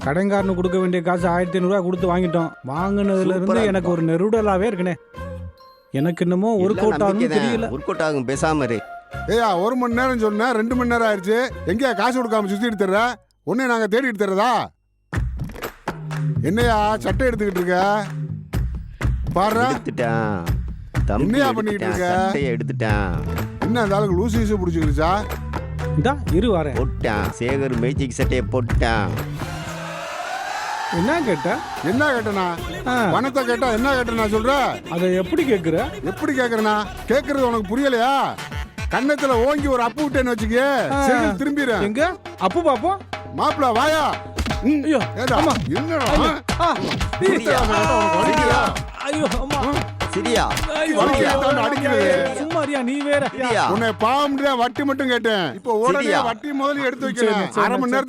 கடைக்காரனு கொடுக்க வேண்டிய காசு 1500 கொடுத்து வாங்கிட்டோம். வாங்கினதுல இருந்து எனக்கு ஒரு நெருடலாவே இருக்குனே. எனக்கு என்னமோ ஒரு கோட்டாகும் தெரியல. ஒரு கோட்டாகும் பேசாம இரு. ஏயா 1 மணி நேரம் சொன்னா 2 மணி நேரம் ஆயிடுச்சு. எங்கேயா காசு கொடுக்காம சுத்திட்டு தர்ற? உன்னை நாங்க தேடிட்டு தர்றதா? என்னையா சட்டை எடுத்துக்கிட்டு இருக்க? பாரு தம்பி பண்ணிட்டு இருக்க? சட்டையை எடுத்துட்டான். என்ன அந்த ஆளுக்கு லூசு ஈசு பிடிச்சிக்கிடுச்சா? இந்தா இரு வரேன். போட்டான் சேகர் மேஜிக் சட்டையை போட்டான். என்ன கேட்ட? என்ன கேட்டனா? பணத்தை கேட்டா என்ன கேட்டனா சொல்ற? அதை எப்படி கேக்குற? எப்படி கேக்குறனா? கேக்குறது உனக்கு புரியலையா? கண்ணத்துல ஓங்கி ஒரு அப்பு விட்டேன்னு வச்சுக்க, திரும்பிடுறேன். எங்க அப்பு பாப்போம். மாப்பிள வாயா. ஐயோ அம்மா என்னடா? ஐயோ அம்மா சரியா அடிக்கிறது சும்மாரியா நீ வேற. உன்னை பாம்பு வட்டி மட்டும் கேட்டேன். இப்போ உடனே வட்டி முதல்ல எடுத்து வைக்கிறேன். 1/2 மணி நேரத்துக்கு